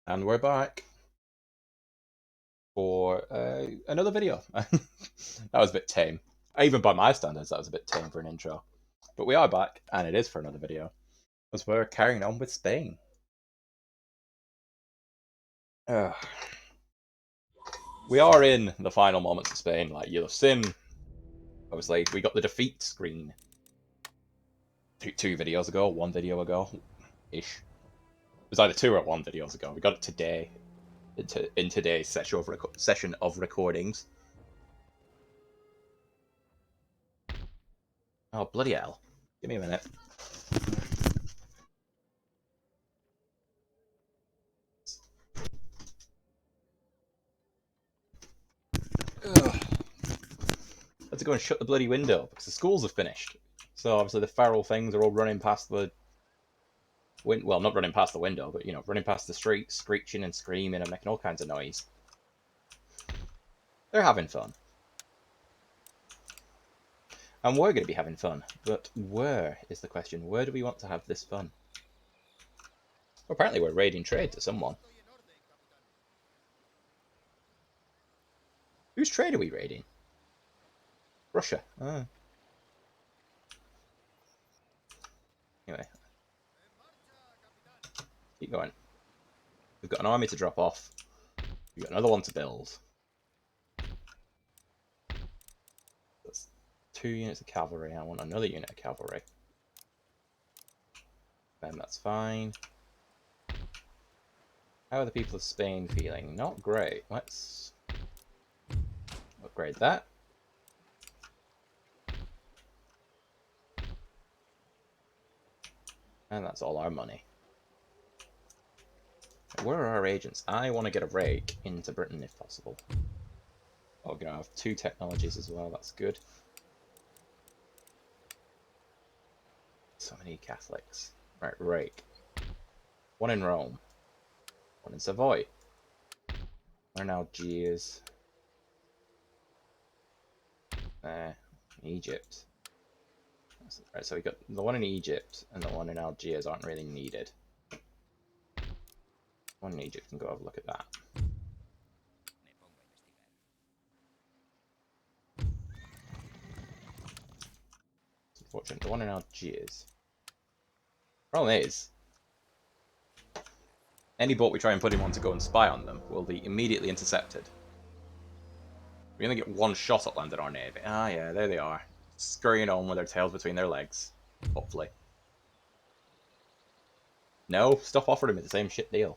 And we're back for another video. That was a bit tame. Even by my standards, that was a bit tame for an intro. But we are back, and it is for another video, as we're carrying on with Spain. We are in the final moments of Spain, like you'll have seen. Obviously, we got the defeat screen two videos ago, one video ago, ish. It was either two or one videos ago. We got it today, in today's session of recordings. Oh, bloody hell. Give me a minute. Ugh. I had to go and shut the bloody window because the schools have finished. So obviously the feral things are all running past the well, not running past the window, but running past the street, screeching and screaming and making all kinds of noise. They're having fun. And we're going to be having fun. But where is the question? Where do we want to have this fun? Well, apparently we're raiding trade to someone. Whose trade are we raiding? Russia. Oh. Anyway. Keep going. We've got an army to drop off. We've got another one to build. That's 2 units of cavalry. I want another unit of cavalry. Then that's fine. How are the people of Spain feeling? Not great. Let's upgrade that. And that's all our money. Where are our agents? I want to get a rake into Britain if possible. Oh, we're going to have 2 technologies as well. That's good. So many Catholics. Right, rake. 1 in Rome. 1 in Savoy. 1 in Algiers. Egypt. Right, so we got the 1 in Egypt and the 1 in Algiers aren't really needed. 1 in Egypt can go have a look at that. It's unfortunate. The 1 in Algiers. Problem is, any boat we try and put him on to go and spy on them will be immediately intercepted. We only get 1 shot at landing our navy. Ah, yeah, there they are. Scurrying on with their tails between their legs. Hopefully. No, stop offering me the same shit deal.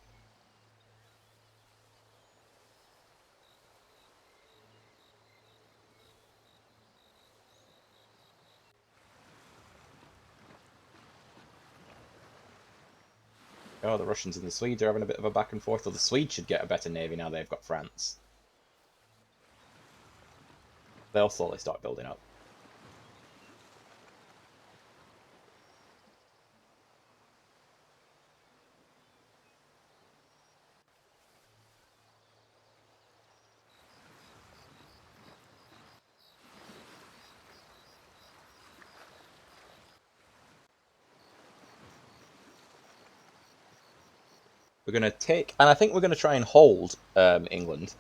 Oh, the Russians and the Swedes are having a bit of a back and forth. Well, the Swedes should get a better navy now they've got France. They'll slowly start building up. We're going to take... And I think we're going to try and hold England.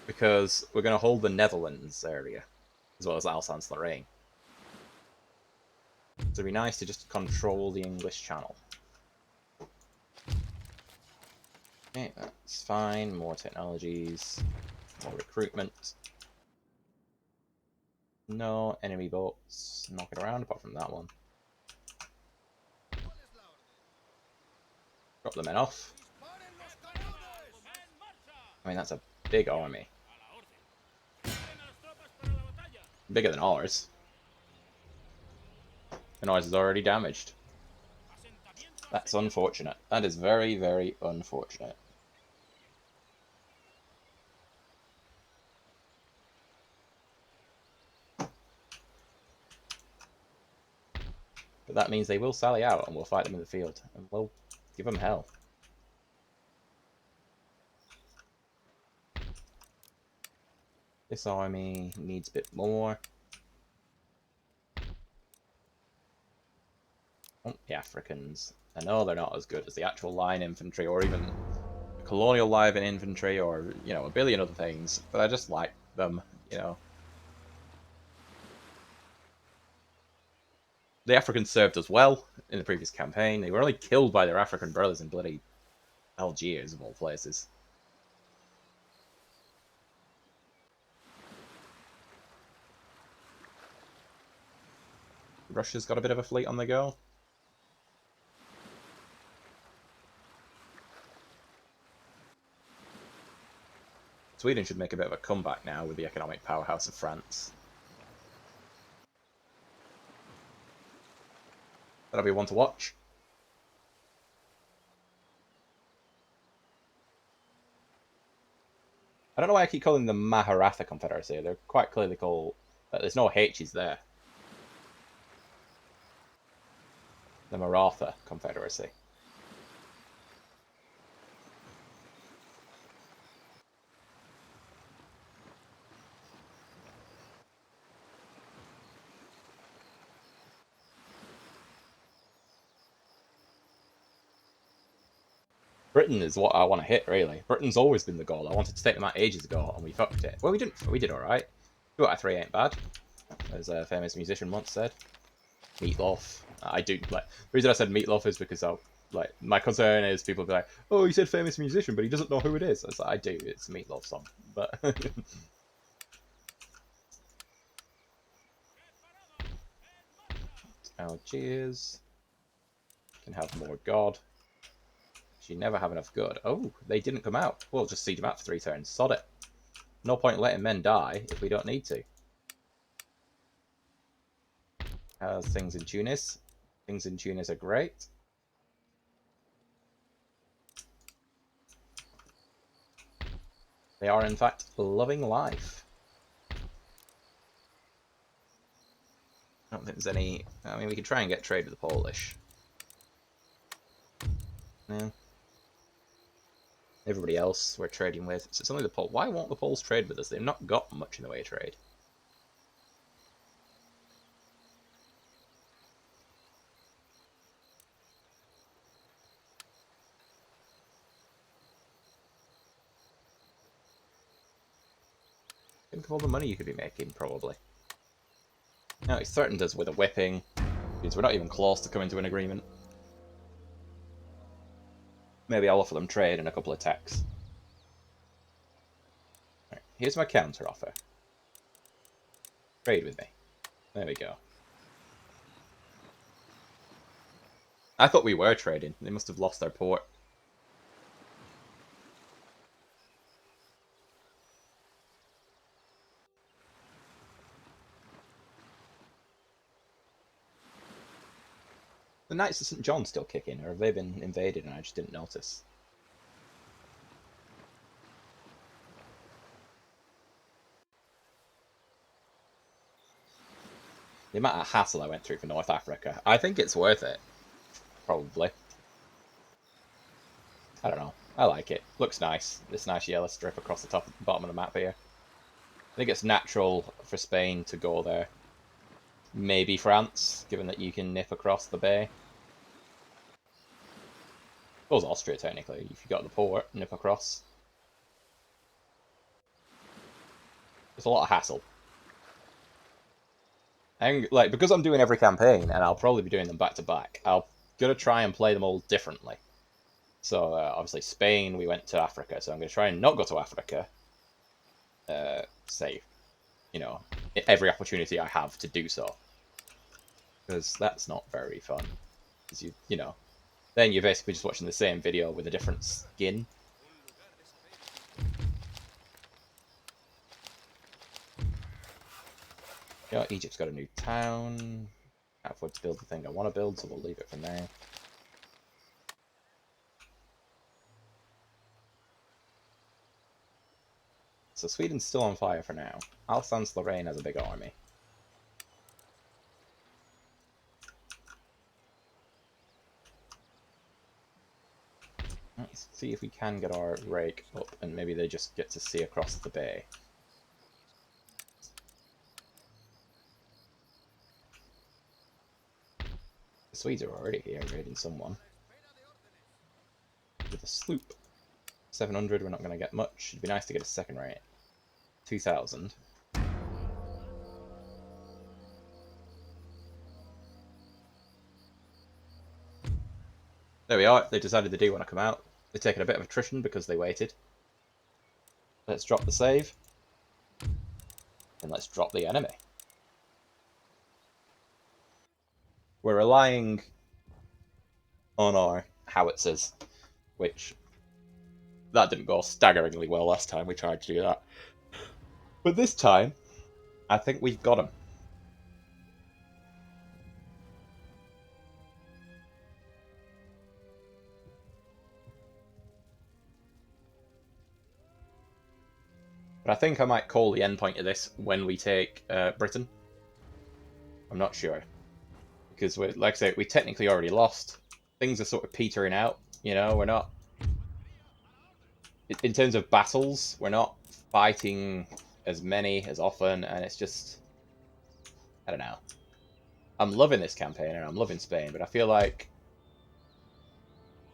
Because we're going to hold the Netherlands area. As well as Alsace-Lorraine. So it'd be nice to just control the English Channel. Okay, that's fine. More technologies. More recruitment. No enemy boats knocking around apart from that one. Drop the men off. I mean, that's a big army. Bigger than ours. And ours is already damaged. That's unfortunate. That is very, very unfortunate. But that means they will sally out and we'll fight them in the field. And we'll give them hell. This army needs a bit more. Oh, the Africans. I know they're not as good as the actual line infantry or even colonial live and infantry, or a billion other things. But I just like them. You know, the Africans served us well in the previous campaign. They were only killed by their African brothers in bloody Algiers, of all places. Russia's got a bit of a fleet on the go. Sweden should make a bit of a comeback now with the economic powerhouse of France. That'll be one to watch. I don't know why I keep calling them Maharatha Confederacy. They're quite clearly called... there's no H's there. The Maratha Confederacy. Britain is what I want to hit, really. Britain's always been the goal. I wanted to take them out ages ago, and we fucked it. Well, we didn't. We did alright. 2 out of 3 ain't bad, as a famous musician once said. Meatloaf. I do, like, the reason I said Meatloaf is because my concern is people be like, oh, you said famous musician, but he doesn't know who it is. I was like, I do, it's a Meatloaf song. But... Algiers. Can have more God. You never have enough good. Oh, they didn't come out. We'll just siege them out for 3 turns. Sod it. No point letting men die if we don't need to. How's things in Tunis? Things in Tunis are great. They are, in fact, loving life. I don't think there's any... I mean, we can try and get trade with the Polish. No. Everybody else we're trading with. So it's only the Poles. Why won't the Poles trade with us? They've not got much in the way of trade. Think of all the money you could be making, probably. Now, he threatened us with a whipping, because we're not even close to coming to an agreement. Maybe I'll offer them trade and a couple of techs. Right, here's my counter offer. Trade with me. There we go. I thought we were trading. They must have lost their port. The Knights of St. John still kicking, or have they been invaded and I just didn't notice? The amount of hassle I went through for North Africa, I think it's worth it. Probably. I don't know. I like it. Looks nice. This nice yellow strip across the top, bottom of the map here. I think it's natural for Spain to go there. Maybe France, given that you can nip across the bay. I suppose Austria, technically, if you got the port, nip across. It's a lot of hassle. And, like, because I'm doing every campaign, and I'll probably be doing them back to back, I'm gonna try and play them all differently. So, obviously, Spain, we went to Africa, so I'm gonna try and not go to Africa. Say, every opportunity I have to do so. Because that's not very fun. Because then you're basically just watching the same video with a different skin. Egypt's got a new town. Can't afford to build the thing I want to build, so we'll leave it for now. So Sweden's still on fire for now. Alsace-Lorraine has a big army. Let's see if we can get our rake up, and maybe they just get to see across the bay. The Swedes are already here, raiding someone. With a sloop. 700, we're not going to get much. It'd be nice to get a second rate. 2,000. There we are. They decided they do want to come out. They've taken a bit of attrition because they waited. Let's drop the save. And let's drop the enemy. We're relying on our howitzers, which that didn't go staggeringly well last time we tried to do that. But this time, I think we've got them. But I think I might call the end point of this when we take Britain. I'm not sure. Because, like I say, we technically already lost. Things are sort of petering out, you know, we're not... In terms of battles, we're not fighting as many, as often, and it's just... I don't know. I'm loving this campaign, and I'm loving Spain, but I feel like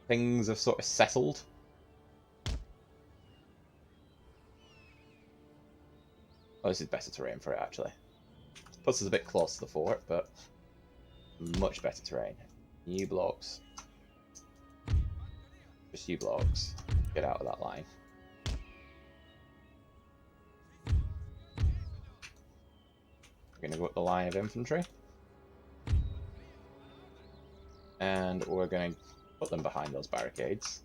things have sort of settled. Oh, this is better terrain for it, actually. Puts us a bit close to the fort, but much better terrain. New blocks. Just you blocks. Get out of that line. We're going to go up the line of infantry. And we're going to put them behind those barricades.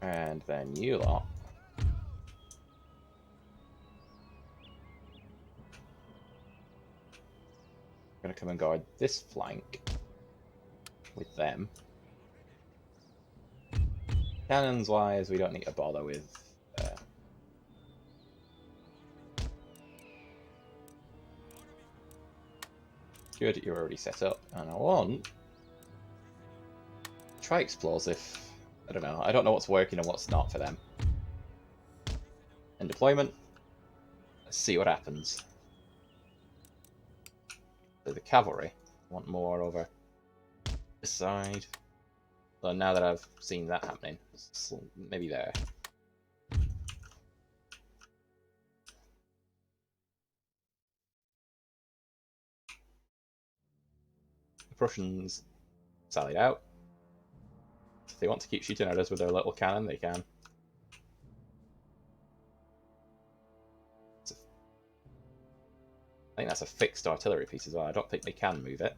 And then you lot. Going to come and guard this flank with them. Cannons wise, we don't need to bother with good, you're already set up, and I want try explosive. I don't know what's working and what's not for them. In deployment, let's see what happens. So the cavalry want more over this side. So now that I've seen that happening, maybe there. The Prussians sallied out. If they want to keep shooting at us with their little cannon, they can. I think that's a fixed artillery piece as well. I don't think they can move it.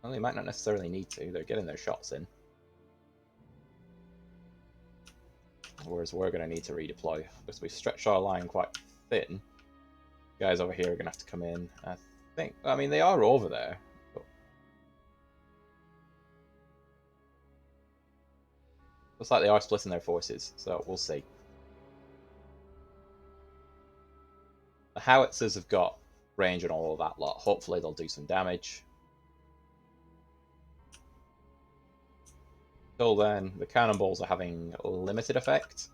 Well, they might not necessarily need to. They're getting their shots in. Whereas we're going to need to redeploy. Because we've stretched our line quite thin. Guys over here are going to have to come in. I mean, they are over there. But looks like they are splitting their forces, so we'll see. The howitzers have got range on all of that lot. Hopefully they'll do some damage. Till then, the cannonballs are having a limited effect.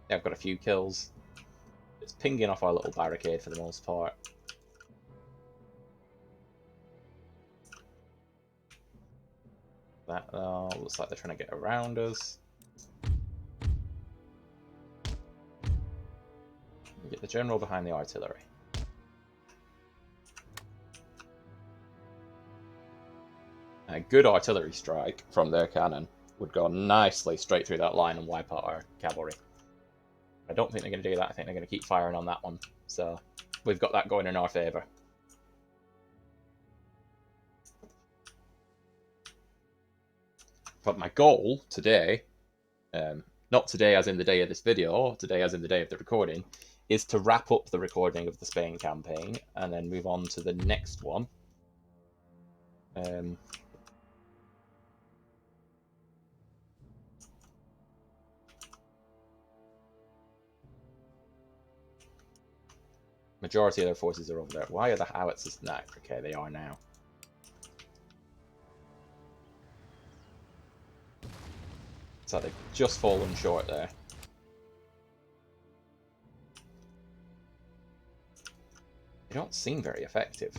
Yeah, I've got a few kills. It's pinging off our little barricade for the most part. That looks like they're trying to get around us. We get the general behind the artillery. A good artillery strike from their cannon would go nicely straight through that line and wipe out our cavalry. I don't think they're going to do that. I think they're going to keep firing on that one. So we've got that going in our favour. But my goal today, not today as in the day of this video, today as in the day of the recording, is to wrap up the recording of the Spain campaign and then move on to the next one. Majority of their forces are over there. Why are the howitzers now? Okay, they are now. So they've just fallen short there. They don't seem very effective.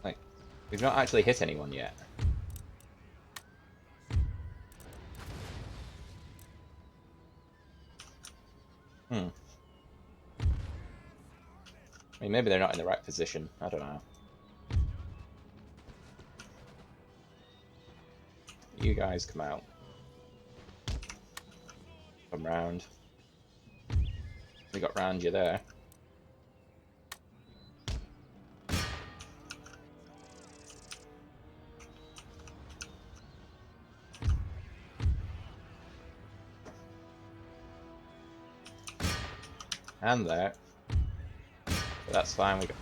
Like, we've not actually hit anyone yet. I mean, maybe they're not in the right position. I don't know. You guys come out. Come round. We got round you there. And there. But that's fine. We got.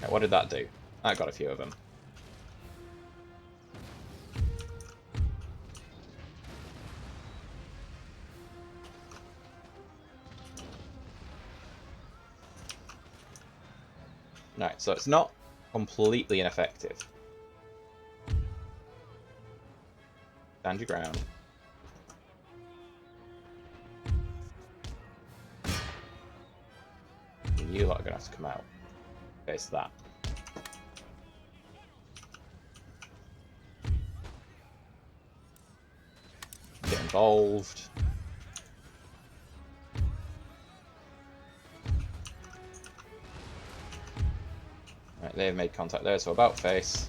Okay, what did that do? That got a few of them. Right, so it's not completely ineffective. Stand your ground. And you lot are going to have to come out. Face that. Get involved. Right, they've made contact there, so about face.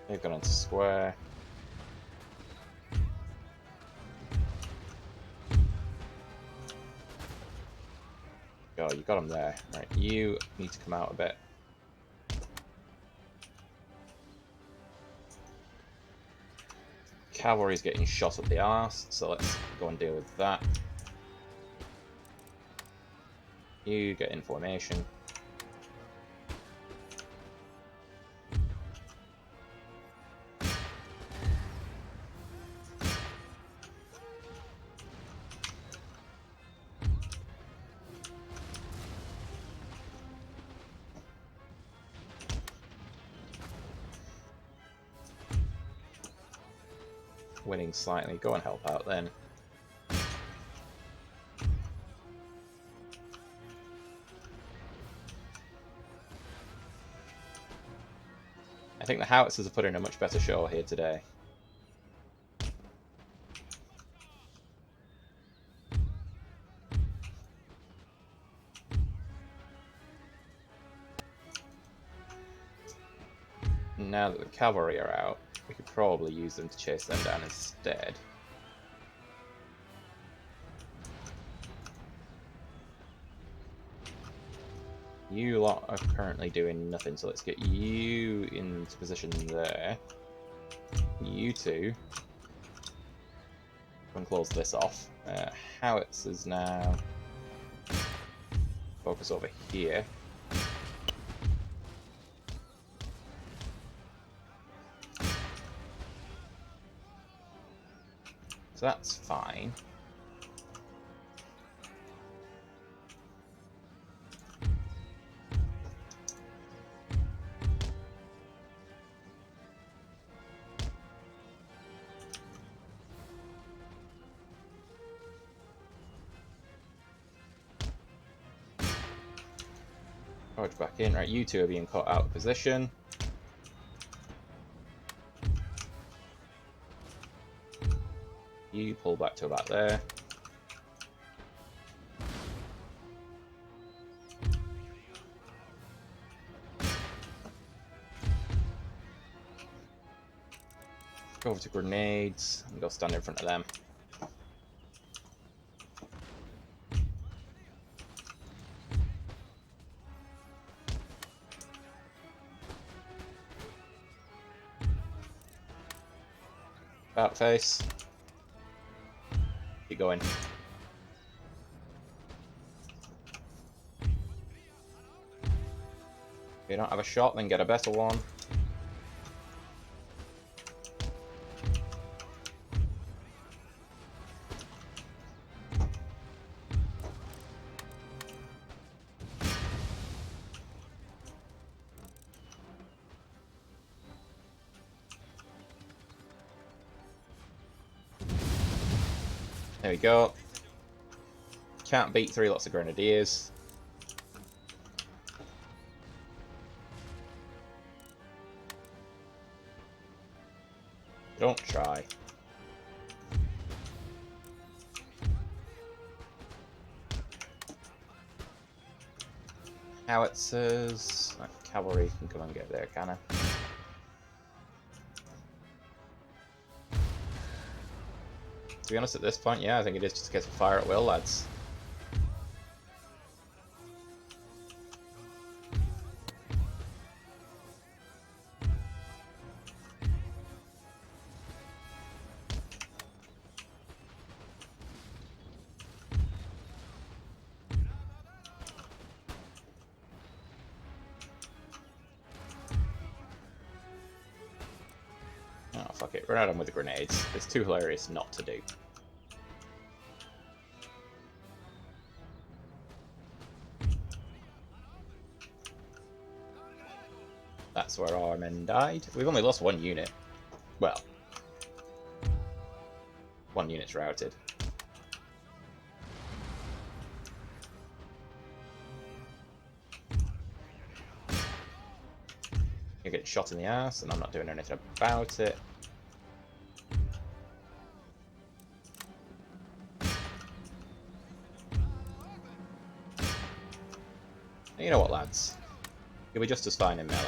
They've gone into square. Oh, you got them there. Right, you need to come out a bit. Cavalry's getting shot at the arse, so let's go and deal with that. You get in formation. Winning slightly. Go and help out then. I think the howitzers have put in a much better show here today. Now that the cavalry are out, we could probably use them to chase them down instead. You lot are currently doing nothing, so let's get you into position there. You two can close this off. Howitzers now focus over here. So that's fine. Charge back in. Right, you two are being caught out of position. You pull back to about there. Go over to grenades and go stand in front of them. About face. Keep going. If you don't have a shot, then get a better one. There we go. Can't beat 3 lots of grenadiers. Don't try. Howitzers. Right, cavalry can come and get their cannon. To be honest, at this point, yeah, I think it is just a case of fire at will, lads. Oh, fuck it. Run at them with the grenades. It's too hilarious not to do. That's where our men died. We've only lost 1 unit. Well, 1 unit's routed. You're getting shot in the ass, and I'm not doing anything about it. You know what, lads? You'll be just as fine in melee.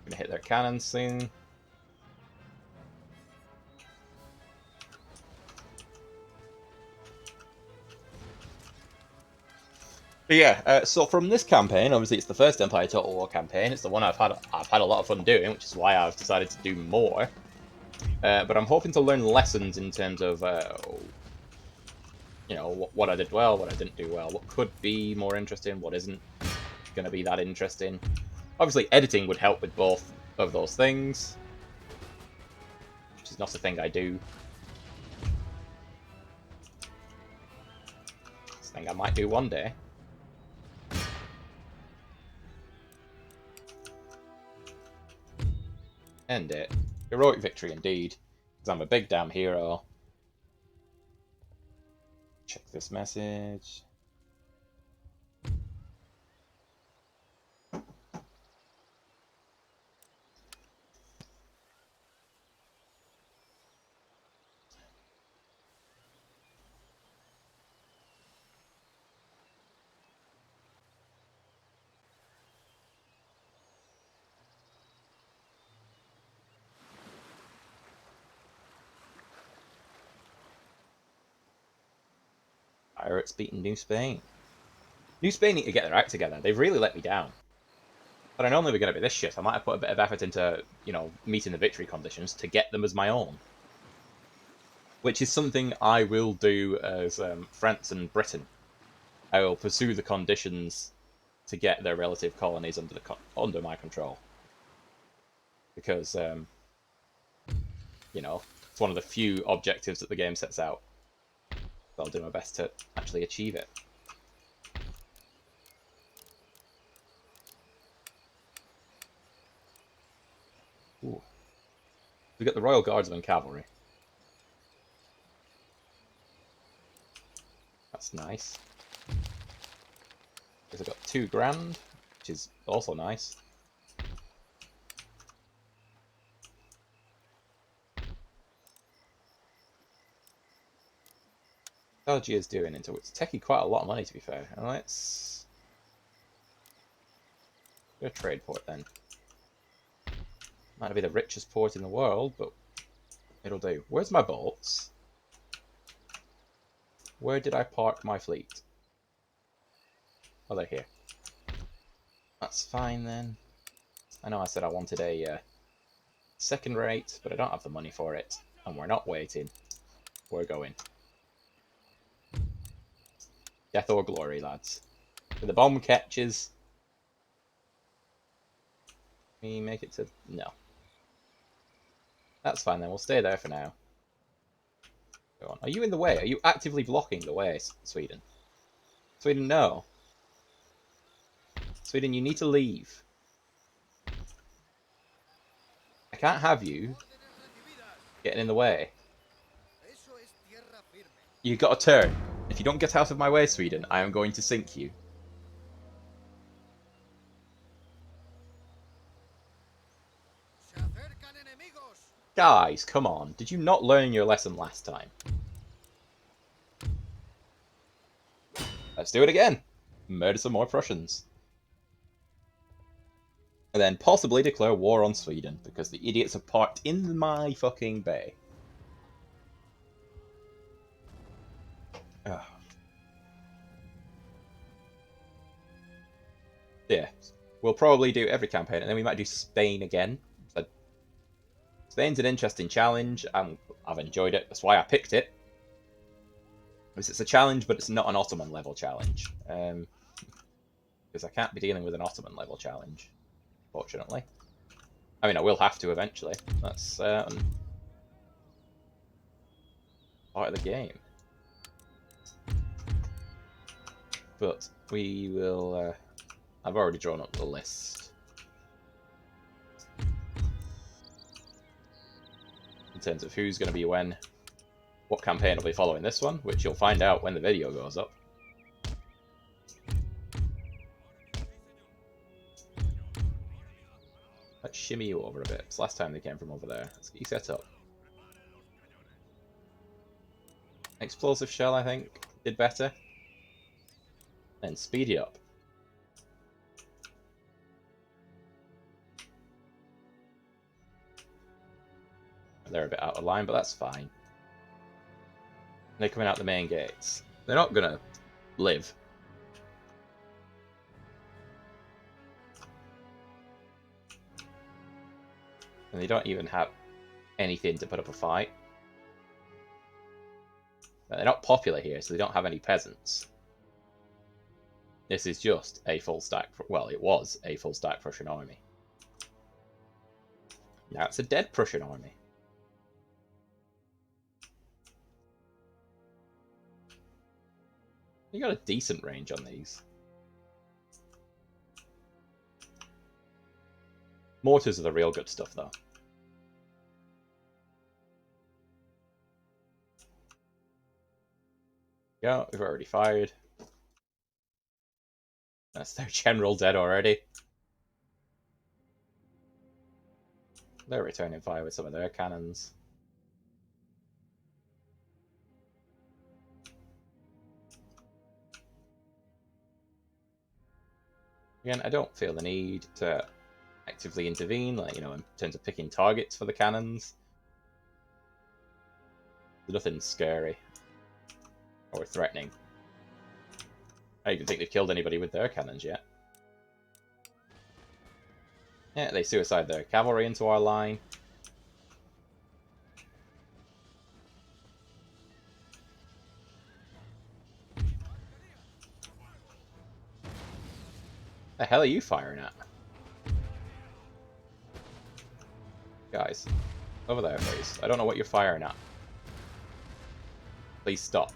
Gonna hit their cannons soon. But yeah, so from this campaign, obviously it's the first Empire Total War campaign. It's the one I've had a lot of fun doing, which is why I've decided to do more. But I'm hoping to learn lessons in terms of, you know, what I did well, what I didn't do well, what could be more interesting, what isn't going to be that interesting. Obviously, editing would help with both of those things, which is not a thing I do. It's a thing I might do one day. End it. Heroic victory indeed, because I'm a big damn hero. Check this message. Pirates beating New Spain. New Spain need to get their act together. They've really let me down. But I normally we're going to be this shit. I might have put a bit of effort into, you know, meeting the victory conditions to get them as my own. Which is something I will do as France and Britain. I will pursue the conditions to get their relative colonies under my control. Because, you know, it's one of the few objectives that the game sets out. I'll do my best to actually achieve it. Ooh. We got the Royal Guardsmen Cavalry. That's nice. Because I've got 2 grand, which is also nice. Belgium is doing into it's taking quite a lot of money, to be fair. And let's go to trade port then. Might not be the richest port in the world, but it'll do. Where's my bolts? Where did I park my fleet? Oh, they're here. That's fine then. I know I said I wanted a second rate, but I don't have the money for it. And we're not waiting. We're going. Death or glory, lads. If the bomb catches... we make it to... no. That's fine then, we'll stay there for now. Go on. Are you in the way? Are you actively blocking the way, Sweden? Sweden, no. Sweden, you need to leave. I can't have you getting in the way. You got to turn. If you don't get out of my way, Sweden, I am going to sink you. Guys, come on. Did you not learn your lesson last time? Let's do it again. Murder some more Prussians. And then possibly declare war on Sweden, because the idiots are parked in my fucking bay. Ugh. Yeah, we'll probably do every campaign, and then we might do Spain again. So Spain's an interesting challenge. I've enjoyed it. That's why I picked it. It's a challenge, but it's not an Ottoman level challenge. Because I can't be dealing with an Ottoman level challenge, fortunately. I mean, I will have to eventually. That's part of the game. But we will... I've already drawn up the list. In terms of who's going to be when. What campaign will be following this one, which you'll find out when the video goes up. Let's shimmy you over a bit. It's last time they came from over there. Let's get you set up. Explosive shell, I think, did better. Then speed you up. They're a bit out of line, but that's fine. They're coming out the main gates. They're not gonna live. And they don't even have anything to put up a fight. They're not popular here, so they don't have any peasants. This is just a full stack... well, it was a full stack Prussian army. Now it's a dead Prussian army. You got a decent range on these. Mortars are the real good stuff, though. Yeah, we've already fired. That's their general dead already. They're returning fire with some of their cannons. Again, I don't feel the need to actively intervene, like, you know, in terms of picking targets for the cannons. There's nothing scary or threatening. I don't even think they've killed anybody with their cannons yet. Yeah, they suicide their cavalry into our line. The hell are you firing at? Guys, over there, please. I don't know what you're firing at. Please stop.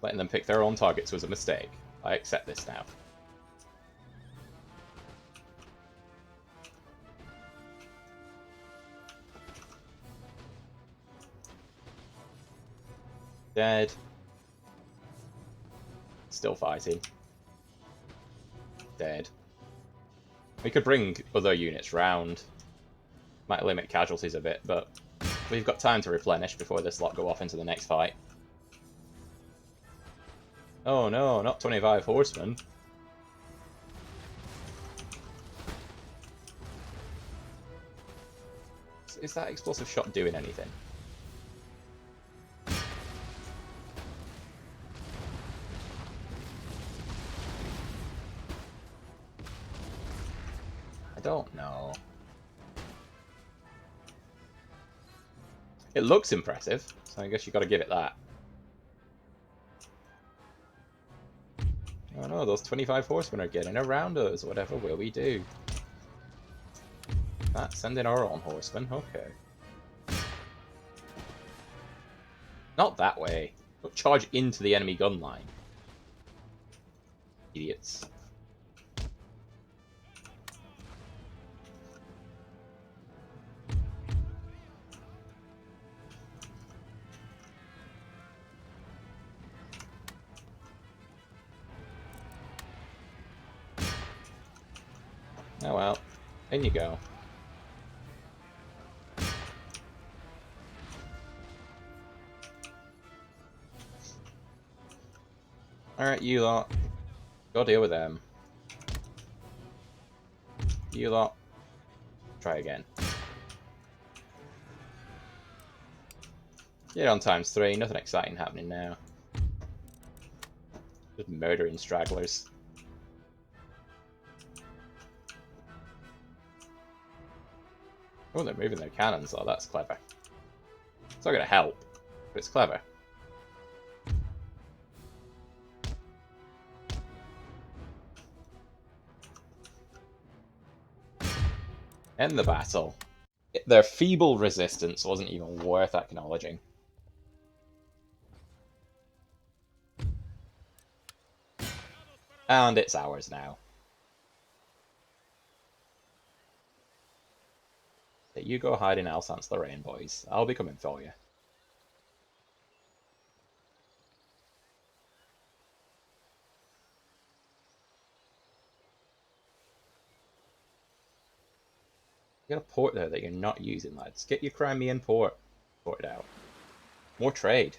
Letting them pick their own targets was a mistake. I accept this now. Dead. Still fighting. Dead. We could bring other units round. Might limit casualties a bit, but we've got time to replenish before this lot go off into the next fight. Oh no, not 25 horsemen. Is that explosive shot doing anything? don't know. It looks impressive, so I guess you got to give it that. Oh no, those 25 horsemen are getting around us. Whatever will we do? Send in our own horsemen. Okay. Not that way. Don't charge into the enemy gun line. Idiots. Oh well. In you go. Alright, you lot. Go deal with them. You lot. Try again. Get on ×3. Nothing exciting happening now. Just murdering stragglers. Oh, they're moving their cannons, though. That's clever. It's not going to help, but it's clever. End the battle. Their feeble resistance wasn't even worth acknowledging. And it's ours now. You go hide in Alsace-Lorraine, boys. I'll be coming for you. You got a port there that you're not using, lads. Get your Crimean port sorted out. More trade.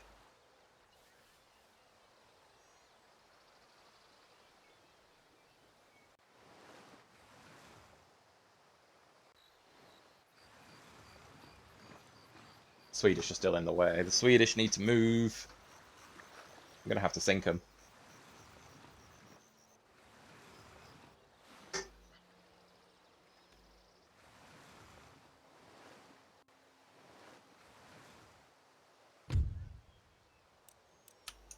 Swedish are still in the way. The Swedish need to move. I'm gonna have to sink them.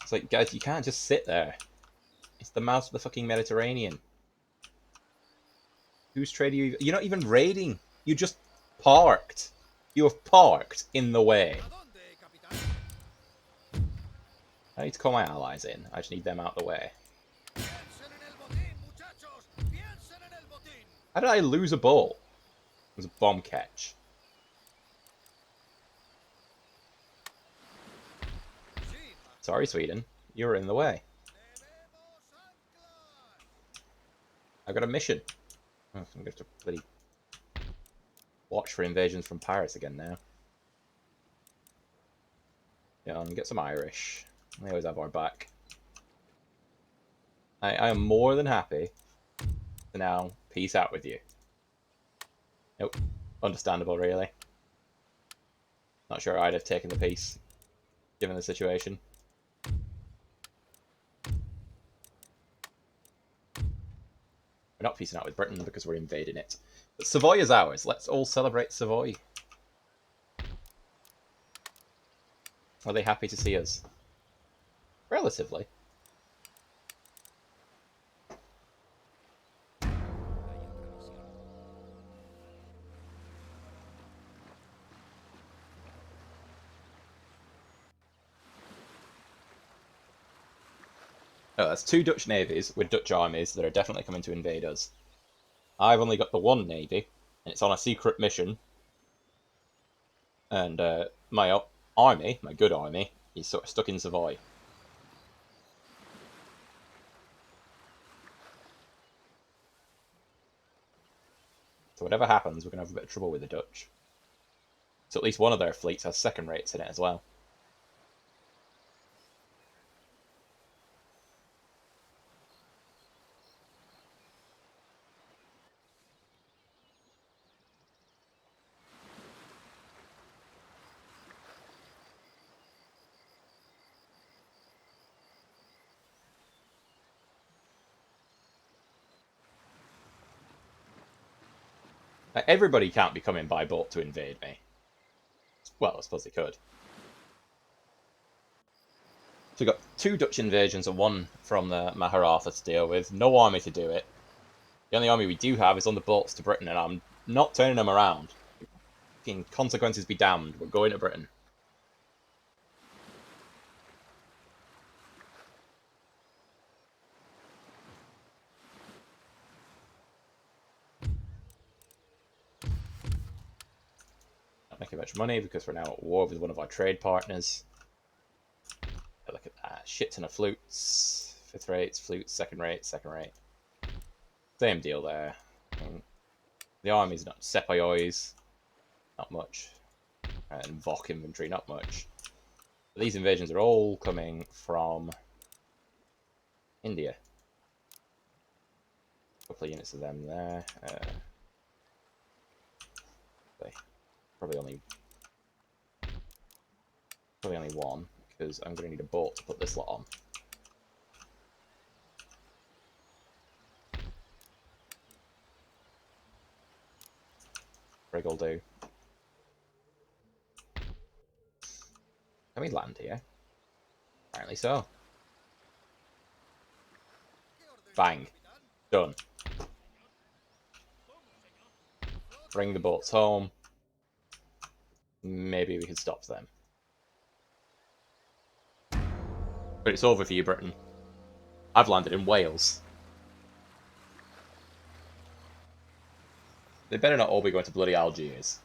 It's like, guys, you can't just sit there. It's the mouth of the fucking Mediterranean. Whose trade are you? You're not even raiding. You just parked. You have parked in the way. I need to call my allies in. I just need them out of the way. How did I lose a ball? It was a bomb catch. Sorry, Sweden. You were in the way. I got a mission. Oh, I'm going to have to bloody watch for invasions from pirates again now. Yeah, and get some Irish. They always have our back. I am more than happy to now peace out with you. Nope. Understandable, really. Not sure I'd have taken the peace, given the situation. We're not peacing out with Britain because we're invading it. But Savoy is ours. Let's all celebrate Savoy. Are they happy to see us? Relatively. Oh, that's 2 Dutch navies with Dutch armies that are definitely coming to invade us. I've only got the 1 navy, and it's on a secret mission. And my army, my good army, is sort of stuck in Savoy. So whatever happens, we're going to have a bit of trouble with the Dutch. So at least one of their fleets has second rates in it as well. Like, everybody can't be coming by boat to invade me. Well, I suppose they could. So we've got 2 Dutch invasions and 1 from the Maharatha to deal with. No army to do it. The only army we do have is on the boats to Britain, and I'm not turning them around. Consequences be damned. We're going to Britain. Not making much money because we're now at war with one of our trade partners. Look at that. Shit ton of flutes. 5th rates, flutes, 2nd rate, 2nd rate. Same deal there. The army's not Sepoys. Not much. And Vok infantry, not much. But these invasions are all coming from India. A couple of units of them there. Probably only 1, because I'm going to need a boat to put this lot on. Brig will do. Can we land here? Apparently so. Bang. Done. Bring the boats home. Maybe we can stop them. But it's over for you, Britain. I've landed in Wales. They better not all be going to bloody Algiers.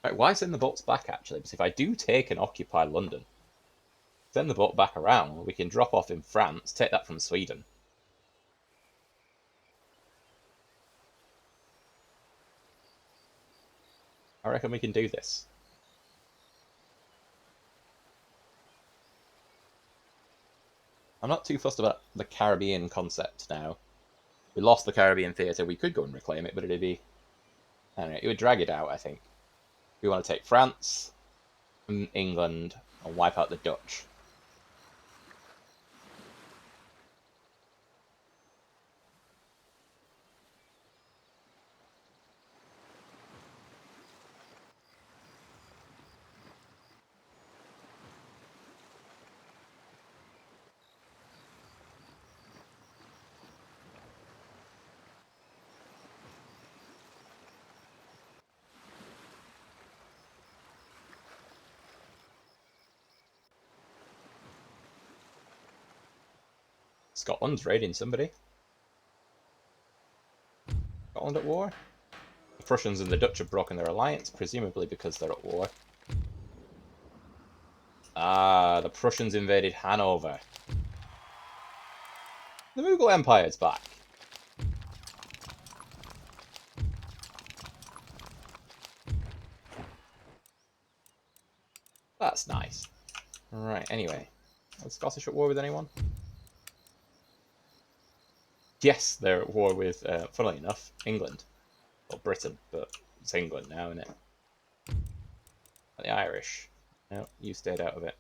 Right, why send the boats back, actually? Because if I do take and occupy London, send the boat back around, we can drop off in France, take that from Sweden. I reckon we can do this. I'm not too fussed about the Caribbean concept now. We lost the Caribbean theatre, we could go and reclaim it, but it'd be... I don't know, it would drag it out, I think. We want to take France, England, and wipe out the Dutch. Scotland's raiding somebody. Scotland at war? The Prussians and the Dutch have broken their alliance, presumably because they're at war. Ah, the Prussians invaded Hanover. The Mughal Empire's back. That's nice. Right, anyway. Are the Scottish at war with anyone? Yes, they're at war with, funnily enough, England. Or Britain, but it's England now, isn't it? And the Irish. No, you stayed out of it.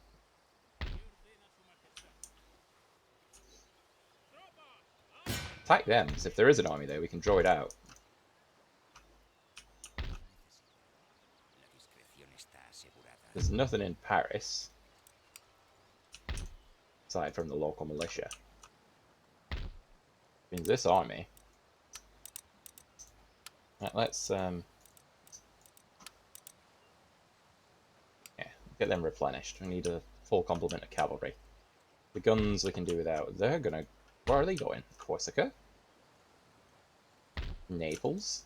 Attack them, because if there is an army there, we can draw it out. There's nothing in Paris. Aside from the local militia. Means this army. Right, let's yeah, get them replenished. We need a full complement of cavalry. The guns we can do without. They're gonna... Where are they going? Corsica? Naples?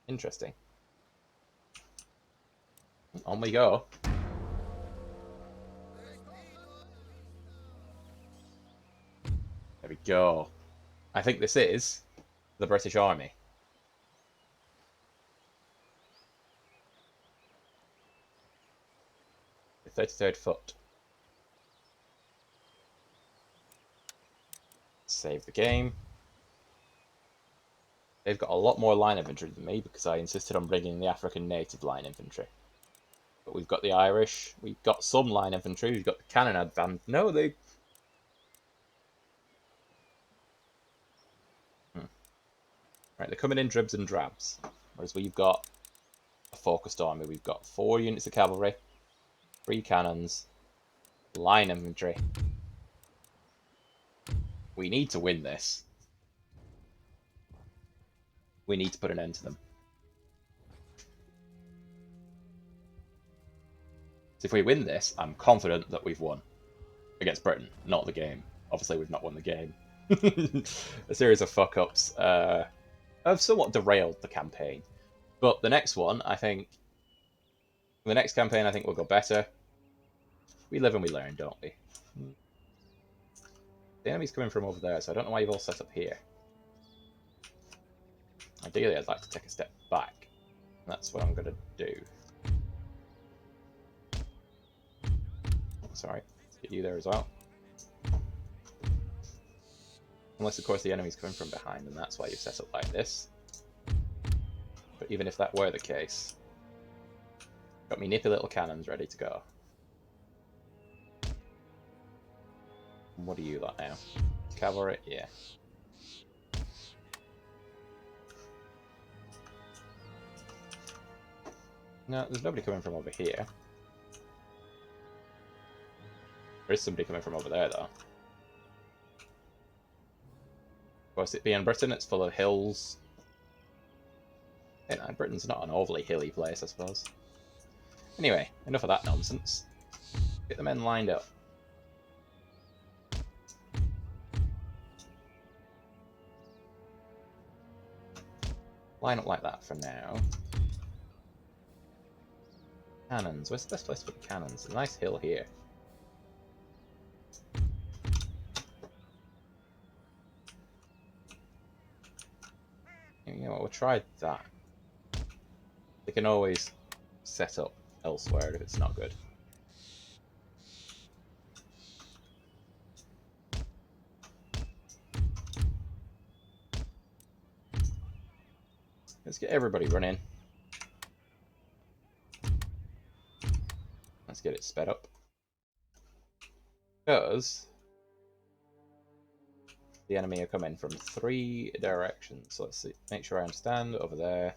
Interesting. On we go. There we go. I think this is the British Army. the 33rd foot. Save the game. They've got a lot more line infantry than me because I insisted on bringing the African native line infantry. But we've got the Irish. We've got some line infantry. We've got the cannon advance. No, they... Right, they're coming in dribs and drabs. Whereas we've got a focused army. We've got 4 units of cavalry, 3 cannons, line infantry. We need to win this. We need to put an end to them. So if we win this, I'm confident that we've won. Against Britain, not the game. Obviously, we've not won the game. A series of fuck-ups have somewhat derailed the campaign. But the next one, I think... The next campaign, I think, will go better. We live and we learn, don't we? The enemy's coming from over there, so I don't know why you've all set up here. Ideally, I'd like to take a step back. That's what I'm going to do. Sorry, get you there as well. Unless, of course, the enemy's coming from behind, and that's why you've set up like this. But even if that were the case, got me nippy little cannons ready to go. What do you like now? Cavalry? Yeah. No, there's nobody coming from over here. There is somebody coming from over there, though. Of course, it being Britain, it's full of hills. You know, Britain's not an overly hilly place, I suppose. Anyway, enough of that nonsense. Get the men lined up. Line up like that for now. Cannons. Where's the best place to put the cannons? A nice hill here. You know what, we'll try that. They can always set up elsewhere if it's not good. Let's get everybody running. Let's get it sped up. Because the enemy are coming from 3 directions. So let's see. Make sure I understand. Over there,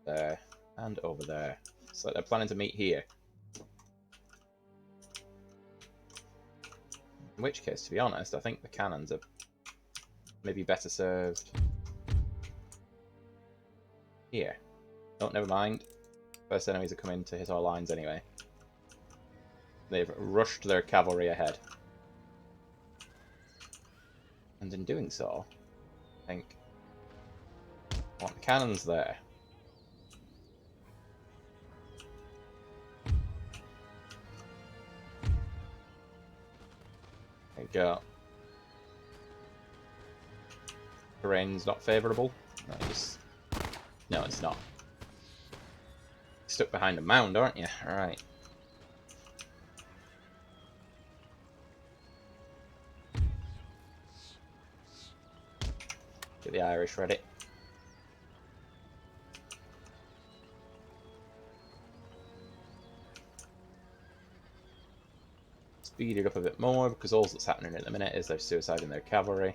there, and over there. So they're planning to meet here. In which case, to be honest, I think the cannons are maybe better served here. Oh, never mind. First enemies are coming to hit our lines anyway. They've rushed their cavalry ahead. And in doing so, I think I want the cannons there. There you go. Terrain's not favourable. Nice. No, it's not. Stuck behind a mound, aren't you? Alright. Get the Irish ready. Speed it up a bit more because all that's happening at the minute is they're suiciding their cavalry.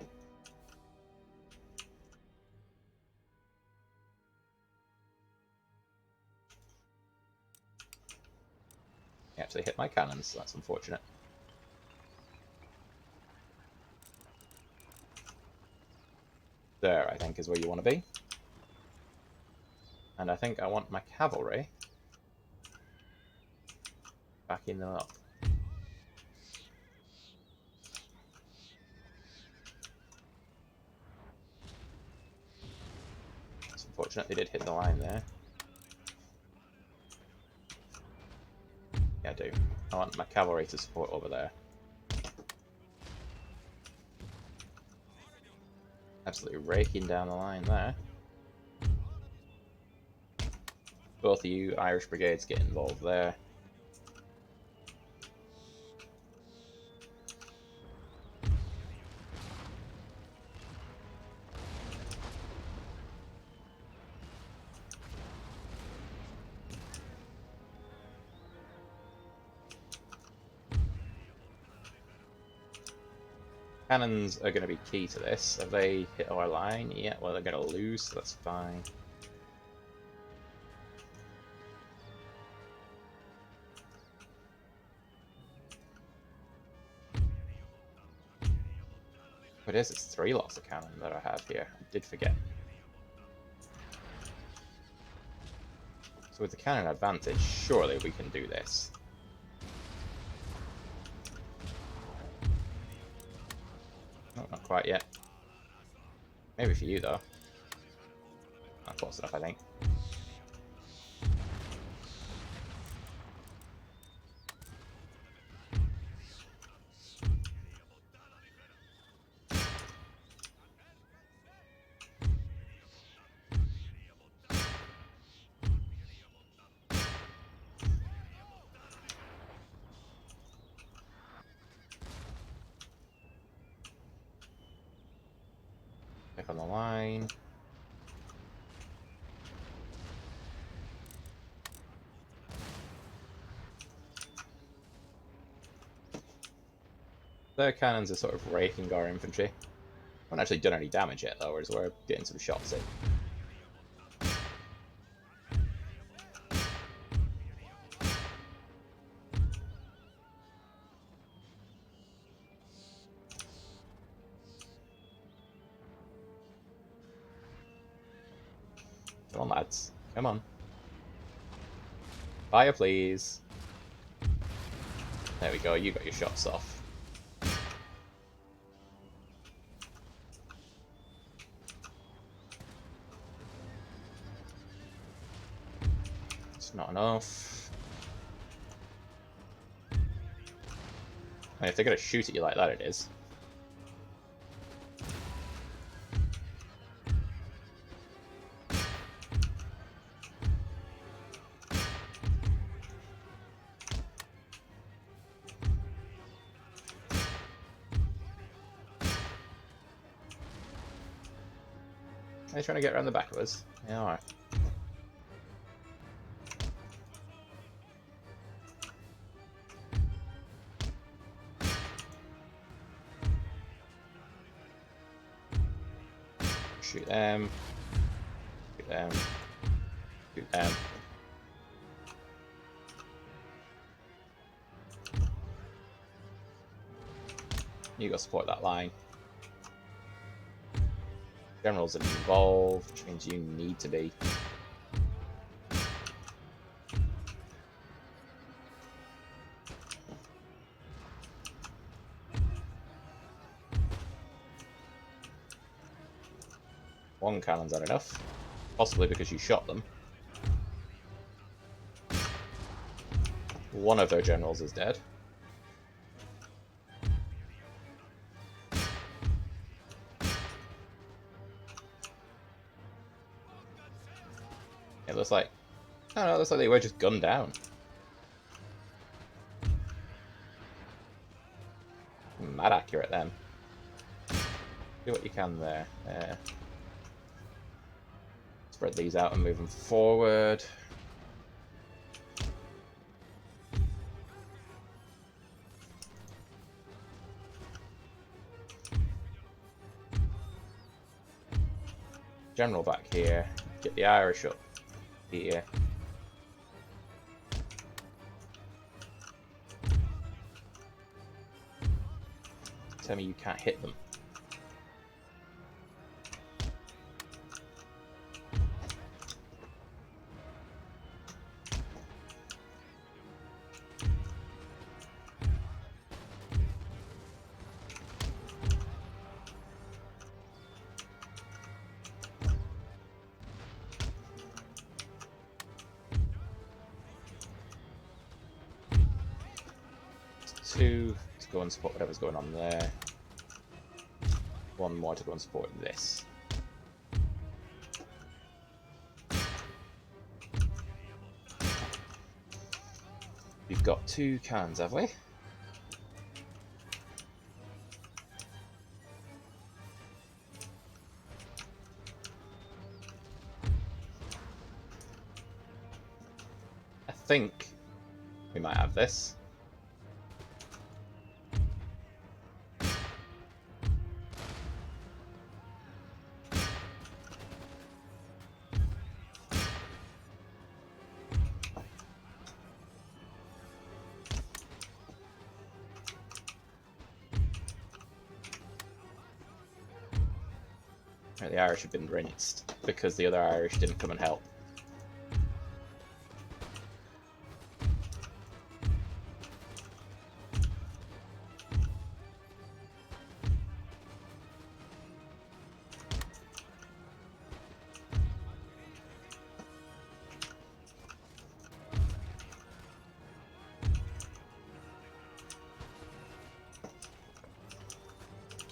He actually hit my cannons, so that's unfortunate. There, I think, is where you want to be. And I think I want my cavalry backing them up. It's unfortunate they did hit the line there. Yeah, I do. I want my cavalry to support over there. Absolutely raking down the line there. Both of you Irish brigades get involved there. Cannons are going to be key to this. Have they hit our line? Yeah, well, they're going to lose, so that's fine. What is it? It's 3 lots of cannon that I have here. I did forget. So with the cannon advantage, surely we can do this. No, not quite yet. Maybe for you, though. Not close enough, I think. Back on the line. Their cannons are sort of raking our infantry. Haven't actually done any damage yet, though, as we're getting some shots in. Come on, lads. Come on. Fire, please. There we go, you got your shots off. It's not enough. And if they're going to shoot at you like that, it is. Are they trying to get around the back of us? Yeah, alright. Shoot them. Shoot them. Shoot them. You go support that line. Generals are involved, which means you need to be. One cannon's not enough, possibly because you shot them. One of their generals is dead. It looks like, I don't know, it looks like they were just gunned down. Mad accurate then. Do what you can there. Spread these out and move them forward. General back here. Get the Irish up here. Tell me you can't hit them. Two to go and support whatever's going on there. One more to go and support this. We've got 2 cannons, have we? I think we might have this. Right, the Irish have been rinsed because the other Irish didn't come and help.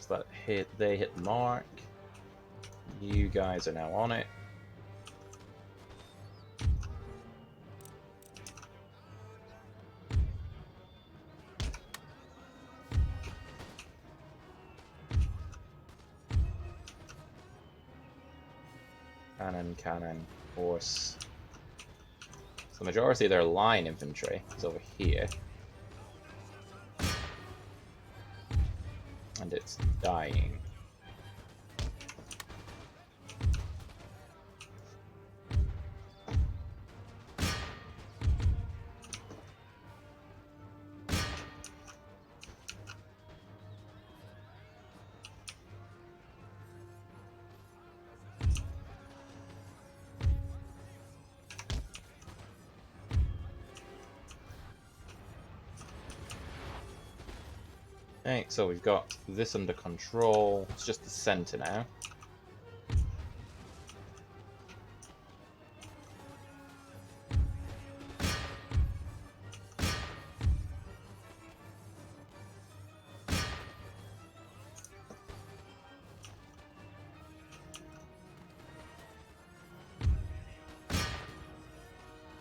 So that they hit the mark. You guys are now on it. Cannon, horse. So the majority of their line infantry is over here. And it's dying. Okay, so we've got this under control. It's just the center now.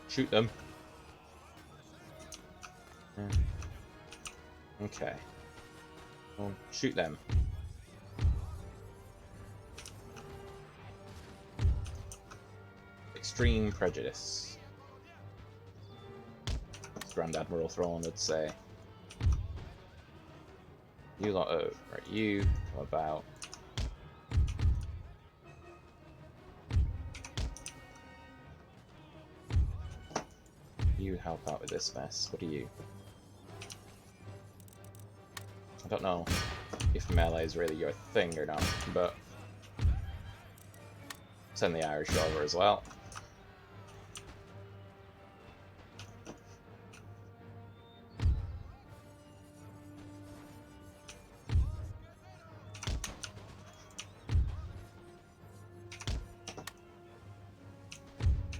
Shoot them. Okay. Well, shoot them. Extreme prejudice. As Grand Admiral Thrawn would say. You lot, oh, right, you come about. You help out with this mess. What are you? I don't know if melee is really your thing or not, but send the Irish over as well.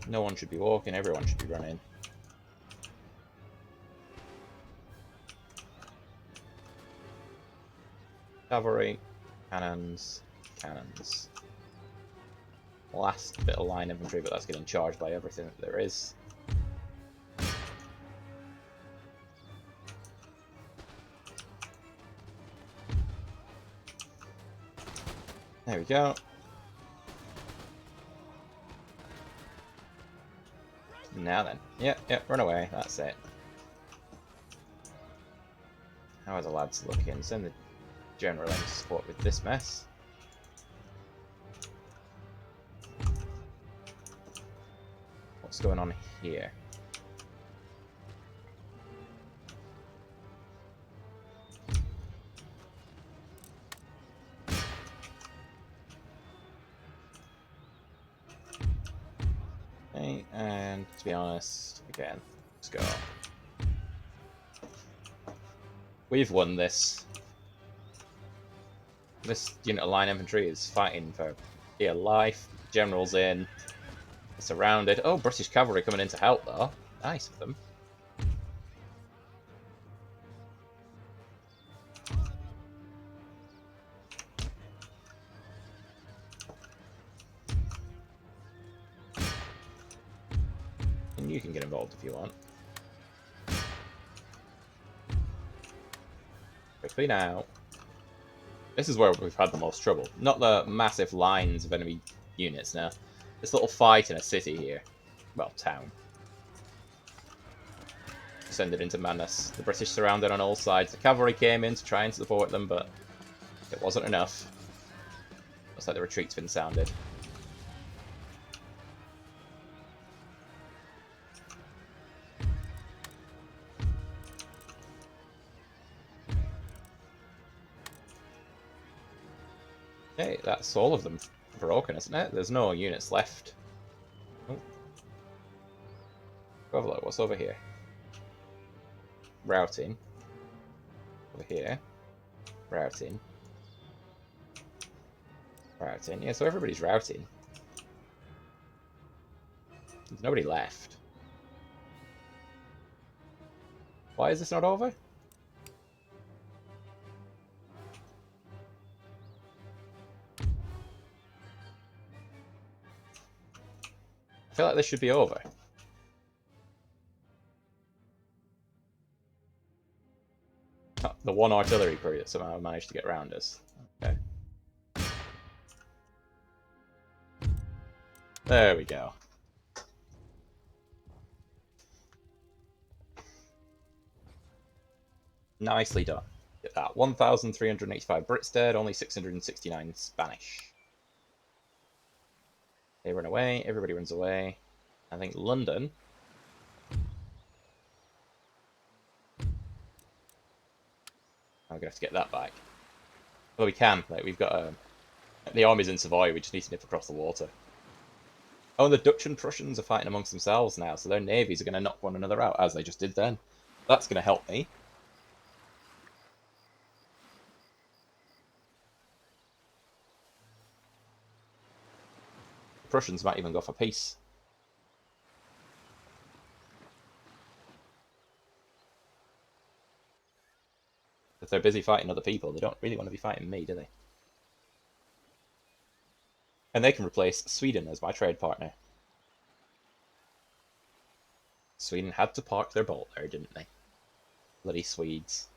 No one should be walking, everyone should be running. Cavalry, cannons, cannons. Last bit of line infantry, but that's getting charged by everything that there is. There we go. Now then. Yep, run away. That's it. How are the lads looking? Send the general in to support with this mess. What's going on here? Okay, and to be honest, again, let's go. We've won this. This unit of line infantry is fighting for dear life. General's in. Surrounded. Oh, British cavalry coming in to help, though. Nice of them. And you can get involved if you want. Quickly now. This is where we've had the most trouble. Not the massive lines of enemy units now. This little fight in a city here. Well, town. Descended into madness. The British surrounded on all sides. The cavalry came in to try and support them, but it wasn't enough. Looks like the retreat's been sounded. Okay, that's all of them broken, isn't it? There's no units left. Oh. Go have a look. What's over here? Routing. Over here. Routing. Routing. Yeah, so everybody's routing. There's nobody left. Why is this not over? I feel like this should be over. Oh, the one artillery crew that somehow managed to get around us. Okay. There we go. Nicely done. Get that. 1,385 Brits dead, only 669 Spanish. They run away, everybody runs away. I think London... I'm gonna have to get that back. Well, we can. Like, we've got the army's in Savoy, we just need to nip across the water. Oh, and the Dutch and Prussians are fighting amongst themselves now, so their navies are going to knock one another out, as they just did then. That's going to help me. The Prussians might even go for peace. If they're busy fighting other people, they don't really want to be fighting me, do they? And they can replace Sweden as my trade partner. Sweden had to park their boat there, didn't they? Bloody Swedes.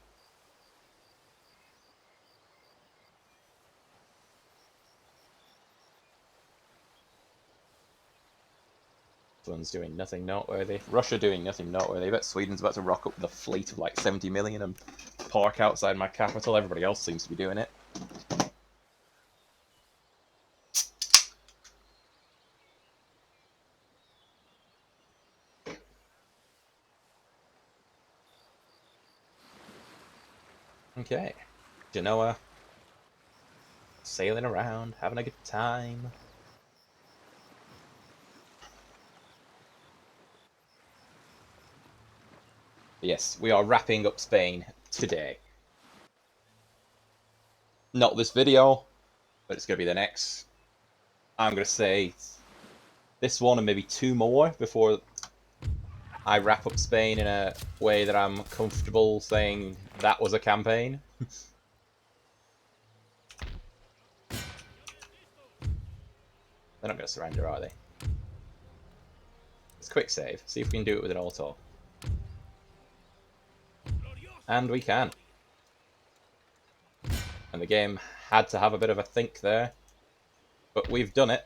This one's doing nothing noteworthy. Russia doing nothing noteworthy. I bet Sweden's about to rock up with a fleet of like 70 million and park outside my capital. Everybody else seems to be doing it. Okay. Genoa. Sailing around, having a good time. Yes, we are wrapping up Spain today. Not this video, but it's going to be the next. I'm going to say this one and maybe two more before I wrap up Spain in a way that I'm comfortable saying that was a campaign. They're not going to surrender, are they? Let's quick save. See if we can do it with an auto. And we can. And the game had to have a bit of a think there. But we've done it.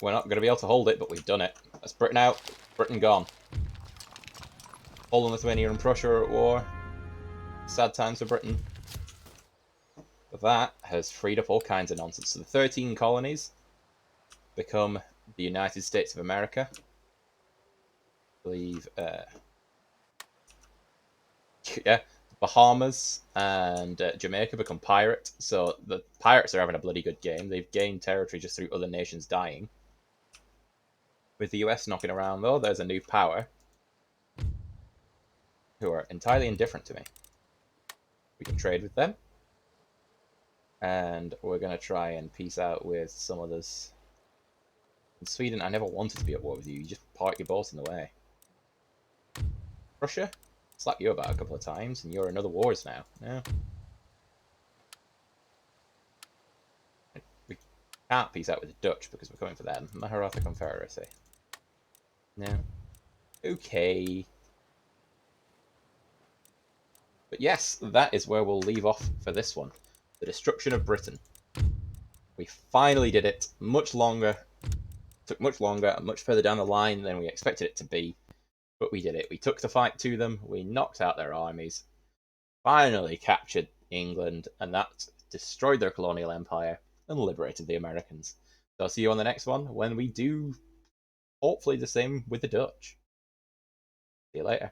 We're not going to be able to hold it, but we've done it. That's Britain out. Britain gone. Poland, Lithuania and Prussia are at war. Sad times for Britain. But that has freed up all kinds of nonsense. So the 13 colonies become the United States of America. I believe, yeah, Bahamas and Jamaica become pirate. So the pirates are having a bloody good game. They've gained territory just through other nations dying. With the US knocking around, though, there's a new power who are entirely indifferent to me. We can trade with them. And we're going to try and peace out with some others. In Sweden, I never wanted to be at war with you. You just park your boats in the way. Russia? Slap you about a couple of times, and you're in other wars now. Yeah. We can't peace out with the Dutch because we're coming for them. Maharatha Confederacy. No. Okay. But yes, that is where we'll leave off for this one. The destruction of Britain. We finally did it. Much longer. Took much longer and much further down the line than we expected it to be. But we did it. We took the fight to them. We knocked out their armies. Finally captured England. And that destroyed their colonial empire and liberated the Americans. So I'll see you on the next one when we do hopefully the same with the Dutch. See you later.